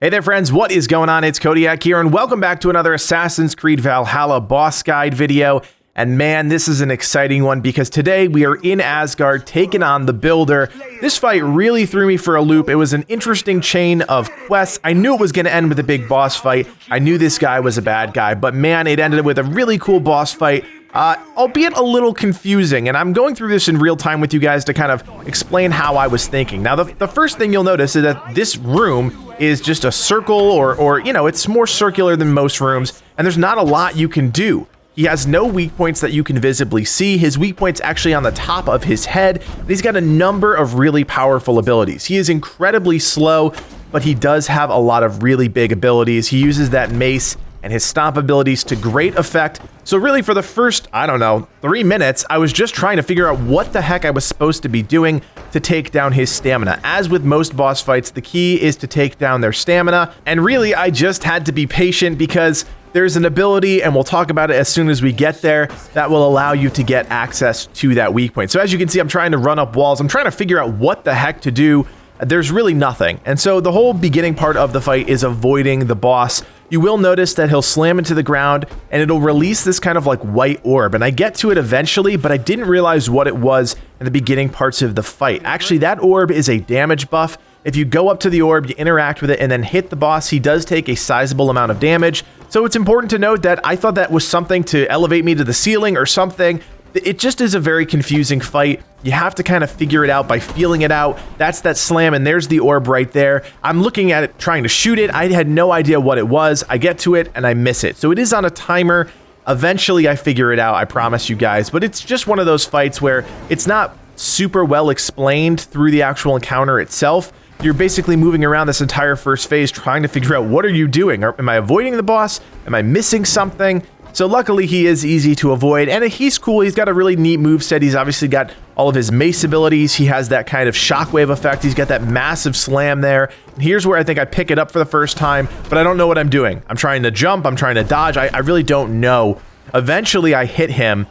Hey there friends, what is going on? It's Kodiak here and welcome back to another Assassin's Creed Valhalla boss guide video. And man, this is an exciting one because today we are in Asgard taking on the Builder. This fight really threw me for a loop. It was an interesting chain of quests. I knew it was going to end with a big boss fight. I knew this guy was a bad guy, but man, it ended with a really cool boss fight. Albeit a little confusing, and I'm going through this in real time with you guys to kind of explain how I was thinking. Now, the first thing you'll notice is that this room is just a circle, or you know, it's more circular than most rooms, and there's not a lot you can do. He has no weak points that you can visibly see. His weak point's actually on the top of his head, and he's got a number of really powerful abilities. He is incredibly slow, but he does have a lot of really big abilities. He uses that mace and his stomp abilities to great effect. So really for the first, I don't know, 3 minutes, I was just trying to figure out what the heck I was supposed to be doing to take down his stamina. As with most boss fights, the key is to take down their stamina. And really, I just had to be patient because there's an ability, and we'll talk about it as soon as we get there, that will allow you to get access to that weak point. So as you can see, I'm trying to run up walls. I'm trying to figure out what the heck to do. There's really nothing. And so the whole beginning part of the fight is avoiding the boss. You will notice that he'll slam into the ground and it'll release this kind of like white orb. And I get to it eventually, but I didn't realize what it was in the beginning parts of the fight. Actually, that orb is a damage buff. If you go up to the orb, you interact with it and then hit the boss, he does take a sizable amount of damage. So it's important to note that I thought that was something to elevate me to the ceiling or something. It just is a very confusing fight. You have to kind of figure it out by feeling it out. That's that slam, and there's the orb right there. I'm looking at it, trying to shoot it. I had no idea what it was. I get to it, and I miss it. So it is on a timer. Eventually, I figure it out, I promise you guys. But it's just one of those fights where it's not super well explained through the actual encounter itself. You're basically moving around this entire first phase trying to figure out, what are you doing? Am I avoiding the boss? Am I missing something? So luckily he is easy to avoid, and he's cool. He's got a really neat moveset. He's obviously got all of his mace abilities. He has that kind of shockwave effect. He's got that massive slam there. And here's where I think I pick it up for the first time, but I don't know what I'm doing. I'm trying to jump. I'm trying to dodge. I really don't know. Eventually I hit him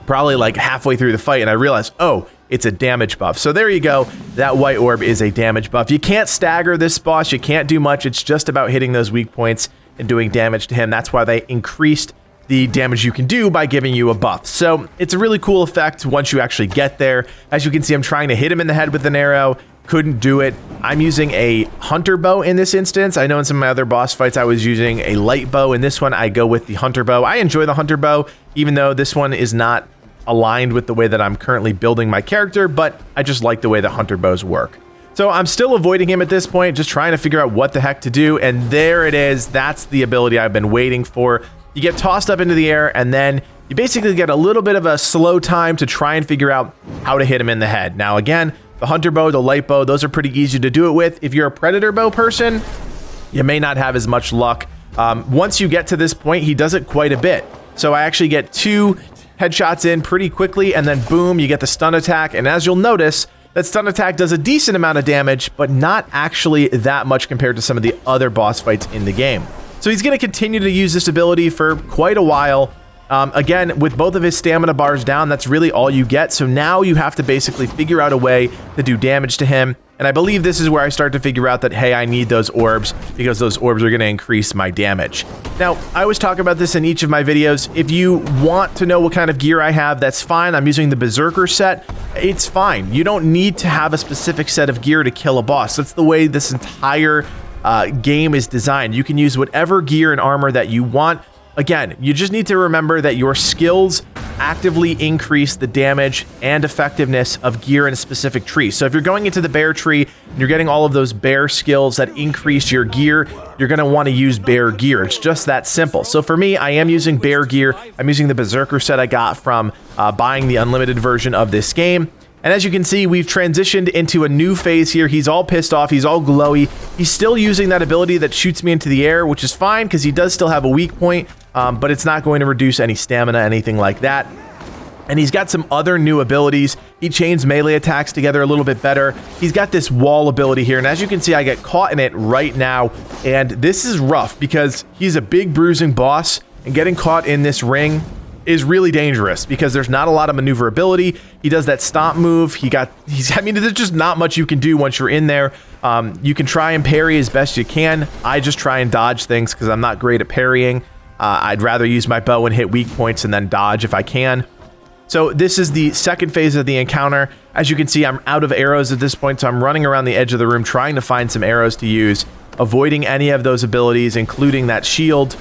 probably like halfway through the fight, and I realized, oh, it's a damage buff. So there you go. That white orb is a damage buff. You can't stagger this boss. You can't do much. It's just about hitting those weak points and doing damage to him. That's why they increased the damage you can do by giving you a buff. So it's a really cool effect once you actually get there. As you can see, I'm trying to hit him in the head with an arrow. Couldn't do it. I'm using a hunter bow in this instance. I know in some of my other boss fights I was using a light bow. In this one, I go with the hunter bow. I enjoy the hunter bow, even though this one is not aligned with the way that I'm currently building my character, but I just like the way the hunter bows work. So I'm still avoiding him at this point, just trying to figure out what the heck to do. And there it is. That's the ability I've been waiting for. You get tossed up into the air, and then you basically get a little bit of a slow time to try and figure out how to hit him in the head. Now, again, the hunter bow, the light bow, those are pretty easy to do it with. If you're a predator bow person, you may not have as much luck. Once you get to this point, he does it quite a bit. So I actually get 2 headshots in pretty quickly, and then boom, you get the stun attack. And as you'll notice, that stun attack does a decent amount of damage, but not actually that much compared to some of the other boss fights in the game. So he's going to continue to use this ability for quite a while. Again, with both of his stamina bars down, that's really all you get. So now you have to basically figure out a way to do damage to him. And I believe this is where I start to figure out that, hey, I need those orbs because those orbs are going to increase my damage. Now, I always talk about this in each of my videos. If you want to know what kind of gear I have, that's fine. I'm using the Berserker set. It's fine. You don't need to have a specific set of gear to kill a boss. That's the way this entire game is designed. You can use whatever gear and armor that you want. Again, you just need to remember that your skills actively increase the damage and effectiveness of gear in a specific tree. So if you're going into the bear tree and you're getting all of those bear skills that increase your gear, you're going to want to use bear gear. It's just that simple. So for me, I am using bear gear. I'm using the Berserker set I got from buying the unlimited version of this game. And as you can see, we've transitioned into a new phase here. He's all pissed off. He's all glowy. He's still using that ability that shoots me into the air, which is fine because he does still have a weak point, but it's not going to reduce any stamina, anything like that. And he's got some other new abilities. He chains melee attacks together a little bit better. He's got this wall ability here. And as you can see, I get caught in it right now. And this is rough because he's a big bruising boss, and getting caught in this ring is really dangerous because there's not a lot of maneuverability. He does that stomp move. I mean, there's just not much you can do once you're in there. You can try and parry as best you can. I just try and dodge things because I'm not great at parrying. I'd rather use my bow and hit weak points and then dodge if I can. So this is the second phase of the encounter. As you can see, I'm out of arrows at this point, so I'm running around the edge of the room trying to find some arrows to use, avoiding any of those abilities, including that shield,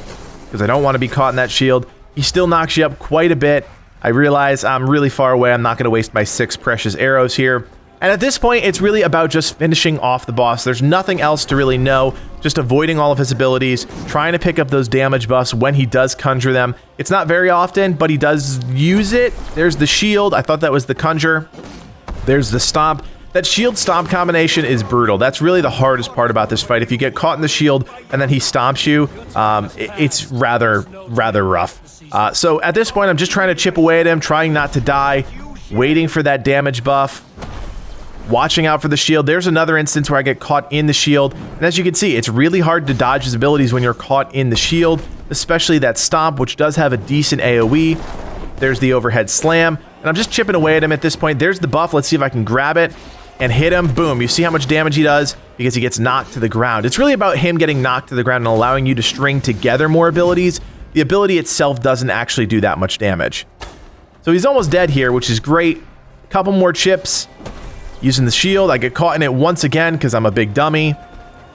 because I don't want to be caught in that shield. He still knocks you up quite a bit. I realize I'm really far away. I'm not going to waste my 6 precious arrows here. And at this point, it's really about just finishing off the boss. There's nothing else to really know, just avoiding all of his abilities, trying to pick up those damage buffs when he does conjure them. It's not very often, but he does use it. There's the shield. I thought that was the conjure. There's the stomp. That shield stomp combination is brutal. That's really the hardest part about this fight. If you get caught in the shield and then he stomps you, it's rather rough. So at this point, I'm just trying to chip away at him, trying not to die, waiting for that damage buff, watching out for the shield. There's another instance where I get caught in the shield. And as you can see, it's really hard to dodge his abilities when you're caught in the shield, especially that stomp, which does have a decent AoE. There's the overhead slam. And I'm just chipping away at him at this point. There's the buff. Let's see if I can grab it and hit him. Boom. You see how much damage he does because he gets knocked to the ground. It's really about him getting knocked to the ground and allowing you to string together more abilities. The ability itself doesn't actually do that much damage. So he's almost dead here, which is great. A couple more chips. Using the shield, I get caught in it once again because I'm a big dummy,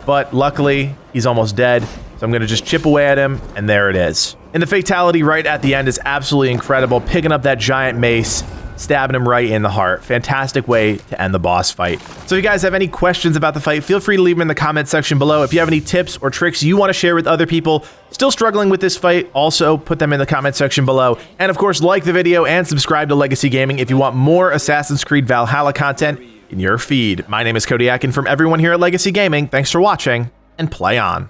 but luckily he's almost dead, so I'm gonna just chip away at him, and there it is. And the fatality right at the end is absolutely incredible, picking up that giant mace, stabbing him right in the heart. Fantastic way to end the boss fight. So if you guys have any questions about the fight, feel free to leave them in the comment section below. If you have any tips or tricks you want to share with other people still struggling with this fight, also put them in the comment section below. And of course, like the video and subscribe to Legacy Gaming if you want more Assassin's Creed Valhalla content in your feed. My name is Kodiak, and from everyone here at Legacy Gaming, thanks for watching, and play on.